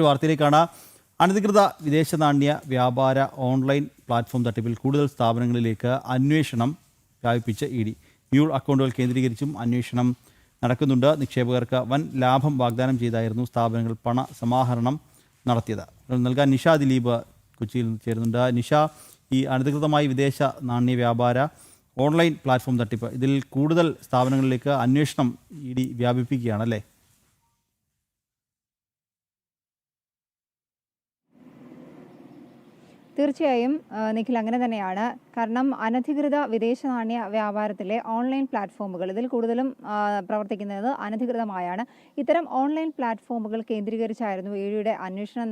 വാർത്തയിലേക്കാണ്. അനധികൃത വിദേശ നാണ്യ വ്യാപാര ഓൺലൈൻ പ്ലാറ്റ്ഫോം തട്ടിപ്പിൽ കൂടുതൽ സ്ഥാപനങ്ങളിലേക്ക് അന്വേഷണം വ്യാപിപ്പിച്ച് ED. മ്യൂൾ അക്കൗണ്ടുകൾ കേന്ദ്രീകരിച്ചും അന്വേഷണം നടക്കുന്നുണ്ട്. നിക്ഷേപകർക്ക് വൻ ലാഭം വാഗ്ദാനം ചെയ്തായിരുന്നു സ്ഥാപനങ്ങൾ പണ സമാഹരണം നടത്തിയത്. നൽകാൻ നിഷ ദിലീപ് കൊച്ചിയിൽ നിന്ന് ചേരുന്നുണ്ട്. നിഷ, ഈ അനധികൃതമായി വിദേശ നാണ്യ വ്യാപാര ഓൺലൈൻ പ്ലാറ്റ്ഫോം തട്ടിപ്പ്, ഇതിൽ കൂടുതൽ സ്ഥാപനങ്ങളിലേക്ക് അന്വേഷണം ED വ്യാപിപ്പിക്കുകയാണല്ലേ? തീർച്ചയായും നിഖിൽ, അങ്ങനെ തന്നെയാണ്. കാരണം അനധികൃത വിദേശ നാണ്യ വ്യാപാരത്തിലെ ഓൺലൈൻ പ്ലാറ്റ്ഫോമുകൾ ഇതിൽ കൂടുതലും പ്രവർത്തിക്കുന്നത് അനധികൃതമായാണ്. ഇത്തരം ഓൺലൈൻ പ്ലാറ്റ്ഫോമുകൾ കേന്ദ്രീകരിച്ചായിരുന്നു ED അന്വേഷണം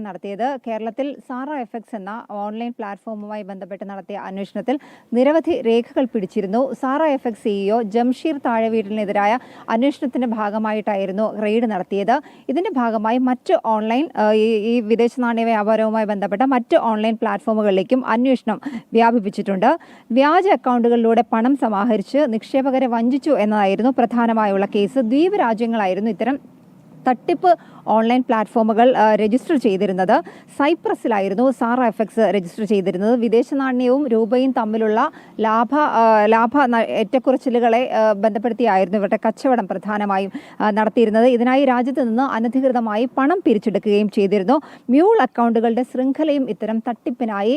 നടത്തിയത്. കേരളത്തിൽ സാറ FX എന്ന ഓൺലൈൻ പ്ലാറ്റ്ഫോമുമായി ബന്ധപ്പെട്ട് നടത്തിയ അന്വേഷണത്തിൽ നിരവധി രേഖകൾ പിടിച്ചിരുന്നു. സാറ FX CEO ജംഷീർ താഴെവീടിനെതിരായ അന്വേഷണത്തിന്റെ ഭാഗമായിട്ടായിരുന്നു റെയ്ഡ് നടത്തിയത്. ഇതിന്റെ ഭാഗമായി മറ്റ് ഓൺലൈൻ ഈ വിദേശ നാണ്യ വ്യാപാരവുമായി ബന്ധപ്പെട്ട മറ്റ് ഓൺലൈൻ പ്ലാറ്റ്ഫോമുകളിലേക്കും അന്വേഷണം വ്യാപിപ്പിച്ചിട്ടുണ്ട്. വ്യാജ അക്കൗണ്ടുകളിലൂടെ പണം സമാഹരിച്ച് നിക്ഷേപകരെ വഞ്ചിച്ചു എന്നതായിരുന്നു പ്രധാനമായുള്ള കേസ്. ദ്വീപ് രാജ്യങ്ങളായിരുന്നു ഇത്തരം തട്ടിപ്പ് ഓൺലൈൻ പ്ലാറ്റ്ഫോമുകൾ രജിസ്റ്റർ ചെയ്തിരുന്നത്. സൈപ്രസിലായിരുന്നു സാറ FX രജിസ്റ്റർ ചെയ്തിരുന്നത്. വിദേശ നാണ്യവും രൂപയും തമ്മിലുള്ള ലാഭ ഏറ്റക്കുറച്ചിലുകളെ ബന്ധപ്പെടുത്തിയായിരുന്നു ഇവരുടെ കച്ചവടം പ്രധാനമായും നടത്തിയിരുന്നത്. ഇതിനായി രാജ്യത്ത് നിന്ന് അനധികൃതമായി പണം പിരിച്ചെടുക്കുകയും ചെയ്തിരുന്നു. മ്യൂൾ അക്കൗണ്ടുകളുടെ ശൃംഖലയും ഇത്തരം തട്ടിപ്പിനായി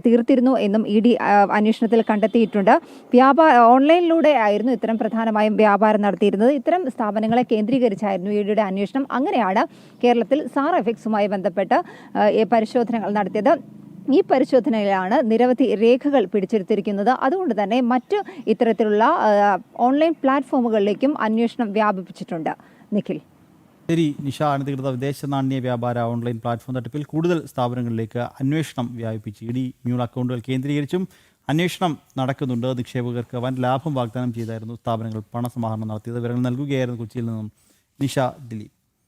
തീർത്തിരുന്നു എന്നും ED അന്വേഷണത്തിൽ കണ്ടെത്തിയിട്ടുണ്ട്. ഓൺലൈനിലൂടെ ആയിരുന്നു ഇത്തരം പ്രധാനമായും വ്യാപാരം നടത്തിയിരുന്നത്. ഇത്തരം സ്ഥാപനങ്ങളെ കേന്ദ്രീകരിച്ചായിരുന്നു ED അന്വേഷണം. അങ്ങനെയാണ് കേരളത്തിൽ സാറ FXുമായി ബന്ധപ്പെട്ട് പരിശോധനകൾ നടത്തിയത്. ഈ പരിശോധനയിലാണ് നിരവധി രേഖകൾ പിടിച്ചെടുത്തിരിക്കുന്നത്. അതുകൊണ്ട് തന്നെ മറ്റ് ഇത്തരത്തിലുള്ള ഓൺലൈൻ പ്ലാറ്റ്ഫോമുകളിലേക്കും അന്വേഷണം വ്യാപിപ്പിച്ചിട്ടുണ്ട്. നിഖിൽ. ശരി നിഷ, അനധികൃത വിദേശ നാണ്യ വ്യാപാര ഓൺലൈൻ പ്ലാറ്റ്ഫോം തട്ടിപ്പിൽ കൂടുതൽ സ്ഥാപനങ്ങളിലേക്ക് അന്വേഷണം വ്യാപിപ്പിച്ച് ED മ്യൂൾ അക്കൗണ്ടുകൾ കേന്ദ്രീകരിച്ചും അന്വേഷണം നടക്കുന്നുണ്ട്. നിക്ഷേപകർക്ക് വൻ ലാഭം വാഗ്ദാനം ചെയ്തായിരുന്നു സ്ഥാപനങ്ങൾ പണസമാഹരണം നടത്തിയത്. വിവരങ്ങൾ നൽകുകയായിരുന്നു കൊച്ചിയിൽ നിന്നും നിഷ ദിലീപ്.